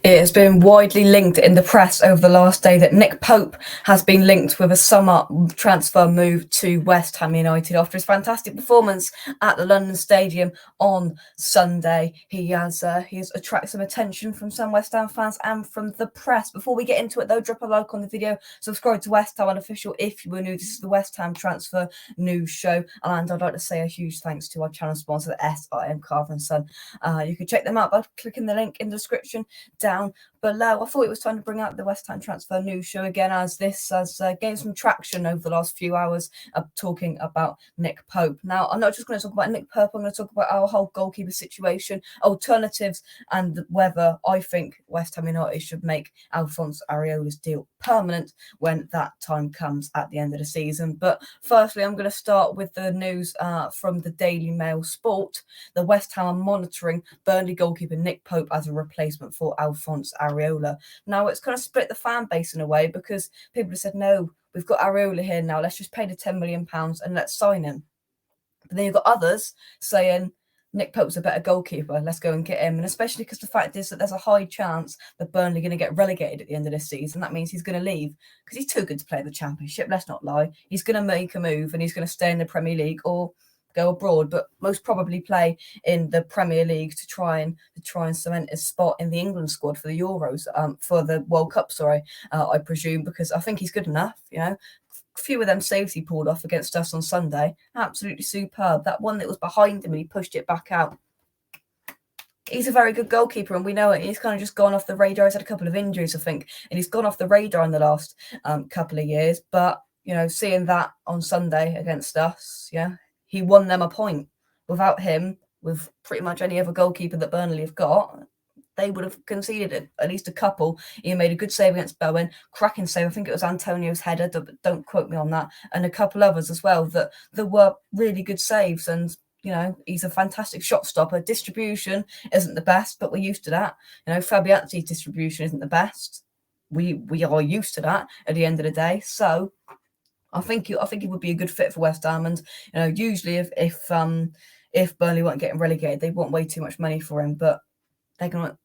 It has been widely linked in the press over the last day that Nick Pope has been linked with a summer transfer move to West Ham United after his fantastic performance at the London Stadium on Sunday. He has attracted some attention from some West Ham fans and from the press. Before we get into it though, drop a like on the video, subscribe to West Ham Unofficial if you were new. This is the West Ham Transfer News Show, and I'd like to say a huge thanks to our channel sponsor, the SIM Carver & Son. You can check them out by clicking the link in the description down below. I thought it was time to bring out the West Ham Transfer News Show again, as this has gained some traction over the last few hours of talking about Nick Pope. Now, I'm not just going to talk about Nick Pope, I'm going to talk about our whole goalkeeper situation, alternatives, and whether I think West Ham United should make Alphonse Areola's deal permanent when that time comes at the end of the season. But firstly, I'm going to start with the news from the Daily Mail Sport. The West Ham are monitoring Burnley goalkeeper Nick Pope as a replacement for Alphonse Areola. Now, it's kind of split the fan base in a way, because people have said, no, we've got Areola here now, let's just pay the £10 million and let's sign him. But then you've got others saying, Nick Pope's a better goalkeeper, let's go and get him. And especially because the fact is that there's a high chance that Burnley are going to get relegated at the end of this season. That means he's going to leave because he's too good to play the Championship, let's not lie. He's going to make a move and he's going to stay in the Premier League or go abroad, but most probably play in the Premier League to try and cement his spot in the England squad for the Euros, for the World Cup, I presume, because I think he's good enough, you know. Few of them saves he pulled off against us on Sunday, absolutely superb. That one that was behind him and he pushed it back out. He's a very good goalkeeper, and we know it. He's kind of just gone off the radar. He's had a couple of injuries, I think, and he's gone off the radar in the last couple of years. But, you know, seeing that on Sunday against us, yeah, he won them a point. Without him, with pretty much any other goalkeeper that Burnley have got, they would have conceded at least a couple. He made a good save against Bowen, cracking save. I think it was Antonio's header, don't quote me on that, and a couple others as well that were really good saves. And, you know, he's a fantastic shot stopper. Distribution isn't the best, but we're used to that. You know, Fabianski's distribution isn't the best. We are used to that at the end of the day. So I think he would be a good fit for West Ham. And, you know, usually if Burnley weren't getting relegated, they want way too much money for him, but they're going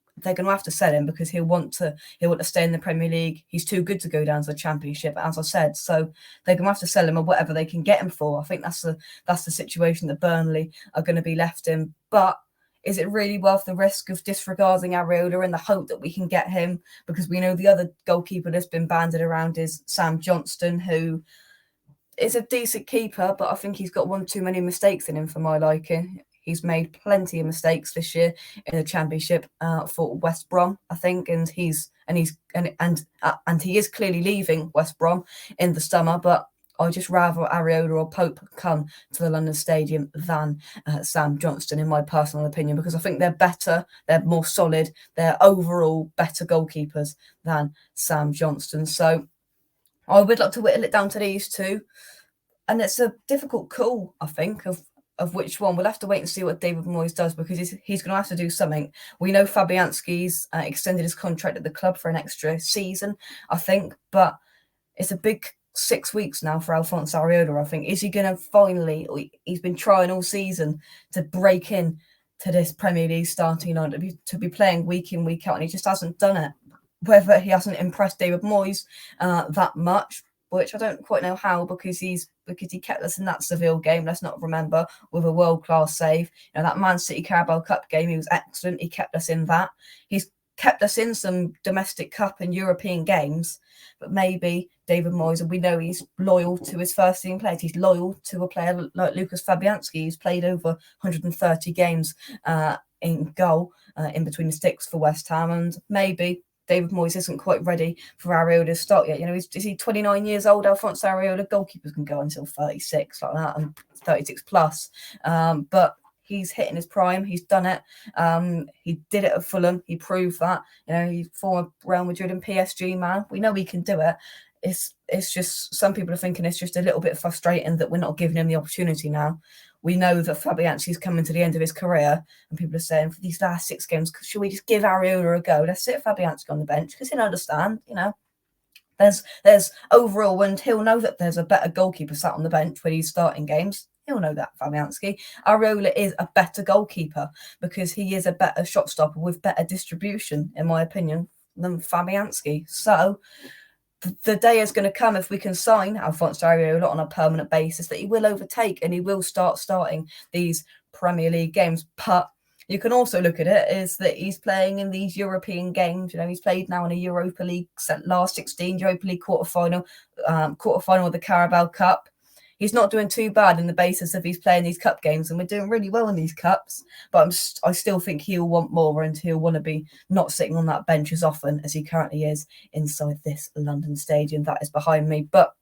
to have to sell him because he'll want to stay in the Premier League. He's too good to go down to the Championship, as I said. So they're going to have to sell him or whatever they can get him for. I think that's the situation that Burnley are going to be left in. But is it really worth the risk of disregarding Areola in the hope that we can get him? Because we know the other goalkeeper that's been banded around is Sam Johnston, who is a decent keeper, but I think he's got one too many mistakes in him for my liking. He's made plenty of mistakes this year in the Championship for West Brom, I think, and he is clearly leaving West Brom in the summer. But I'd just rather Areola or Pope come to the London Stadium than Sam Johnston, in my personal opinion, because I think they're better, they're more solid, they're overall better goalkeepers than Sam Johnston. So I would like to whittle it down to these two, and it's a difficult call, I think, of which one. We'll have to wait and see what David Moyes does, because he's going to have to do something. We know Fabianski's extended his contract at the club for an extra season, I think, but it's a big 6 weeks now for Alphonse Areola, I think. Is he going to finally, he's been trying all season to break in to this Premier League starting line, to be playing week in, week out, and he just hasn't done it. Whether he hasn't impressed David Moyes that much, which I don't quite know how, because he kept us in that Seville game, let's not remember, with a world-class save. You know, that Man City Carabao Cup game, he was excellent. He kept us in that. He's kept us in some domestic cup and European games, but maybe David Moyes, and we know he's loyal to his first team players. He's loyal to a player like Lucas Fabianski, who's played over 130 games in goal, in between the sticks for West Ham, and maybe David Moyes isn't quite ready for Areola to start yet. You know, is he 29 years old? Alphonse Areola, goalkeepers can go until 36, like that, and 36 plus. But he's hitting his prime. He's done it. He did it at Fulham. He proved that. You know, he's former Real Madrid and PSG man. We know he can do it. It's just, some people are thinking it's just a little bit frustrating that we're not giving him the opportunity now. We know that Fabianski's coming to the end of his career, and people are saying, for these last 6 games, should we just give Areola a go? Let's sit Fabianski on the bench, because he'll understand, you know. There's overall, and he'll know that there's a better goalkeeper sat on the bench when he's starting games. He'll know that, Fabianski. Areola is a better goalkeeper because he is a better shot stopper with better distribution, in my opinion, than Fabianski. So the day is going to come if we can sign Alphonse Areola on a permanent basis that he will overtake and he will starting these Premier League games. But you can also look at it is that he's playing in these European games. You know, he's played now in a Europa League last 16, Europa League quarterfinal of the Carabao Cup. He's not doing too bad in the basis of he's playing these cup games, and we're doing really well in these cups. But I still think he'll want more, and he'll want to be not sitting on that bench as often as he currently is inside this London stadium that is behind me. But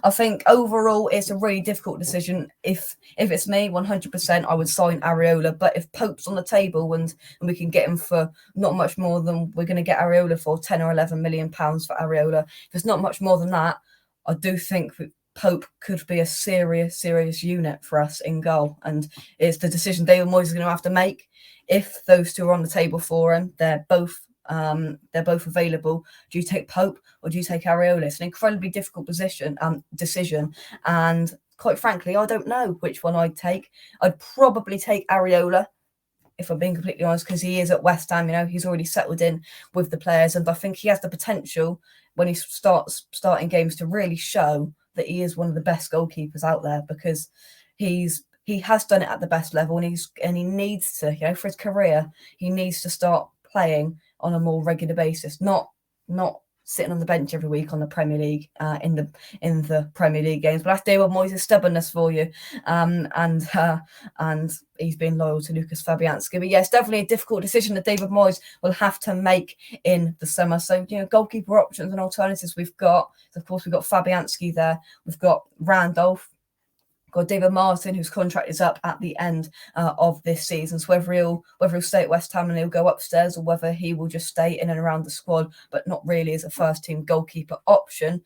I think overall it's a really difficult decision. If it's me, 100%, I would sign Areola. But if Pope's on the table and we can get him for not much more than we're going to get Areola for, 10 or 11 million pounds for Areola, if it's not much more than that, I do think Pope could be a serious unit for us in goal. And it's the decision David Moyes is going to have to make. If those two are on the table for him, they're both available. Do you take Pope or do you take Areola? It's an incredibly difficult decision. And quite frankly, I don't know which one I'd take. I'd probably take Areola, if I'm being completely honest, because he is at West Ham. You know, he's already settled in with the players, and I think he has the potential when he starts starting games to really show that he is one of the best goalkeepers out there, because he has done it at the best level, and he needs to, you know, for his career, he needs to start playing on a more regular basis, not sitting on the bench every week on the Premier League, in the Premier League games. But that's David Moyes' stubbornness for you, and he's been loyal to Lucas Fabianski. But yes, definitely a difficult decision that David Moyes will have to make in the summer. So, you know, goalkeeper options and alternatives we've got. So of course, we've got Fabianski there. We've got Randolph. Got David Martin, whose contract is up at the end of this season. So whether he'll stay at West Ham and he'll go upstairs, or whether he will just stay in and around the squad, but not really as a first-team goalkeeper option,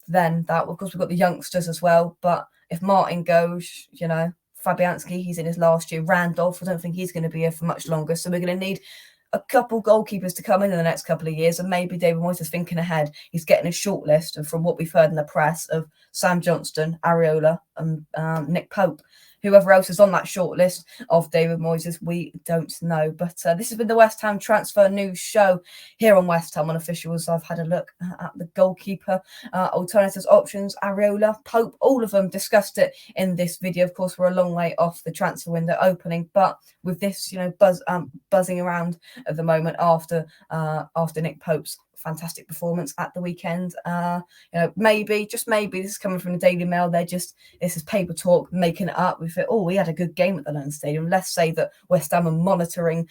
then that, of course, we've got the youngsters as well. But if Martin goes, you know, Fabianski, he's in his last year. Randolph, I don't think he's going to be here for much longer. So we're going to need a couple goalkeepers to come in the next couple of years, and maybe David Moyes is thinking ahead. He's getting a short list, and from what we've heard in the press, of Sam Johnston, Areola, and Nick Pope. Whoever else is on that short list of David Moyes, we don't know. But this has been the West Ham Transfer News Show here on West Ham Unofficials. I've had a look at the goalkeeper alternatives options, Areola, Pope, all of them, discussed it in this video. Of course, we're a long way off the transfer window opening, but with this, you know, buzzing around at the moment after Nick Pope's fantastic performance at the weekend. You know, maybe, just maybe, this is coming from the Daily Mail. This is paper talk, making it up. We feel, oh, we had a good game at the London Stadium. Let's say that West Ham are monitoring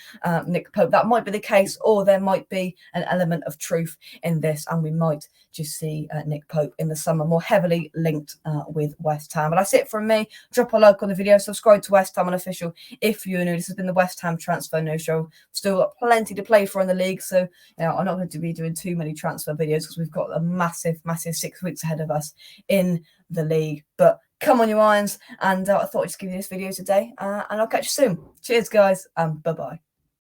Nick Pope. That might be the case, or there might be an element of truth in this, and we might just see Nick Pope in the summer more heavily linked with West Ham. But that's it from me. Drop a like on the video, subscribe to West Ham Unofficial if you're new. This has been the West Ham Transfer News Show. Still got plenty to play for in the league, so you know, I'm not going to be doing too many transfer videos because we've got a massive 6 weeks ahead of us in the league. But come on, you Irons, and I thought I'd just give you this video today, and I'll catch you soon. Cheers, guys, and bye-bye.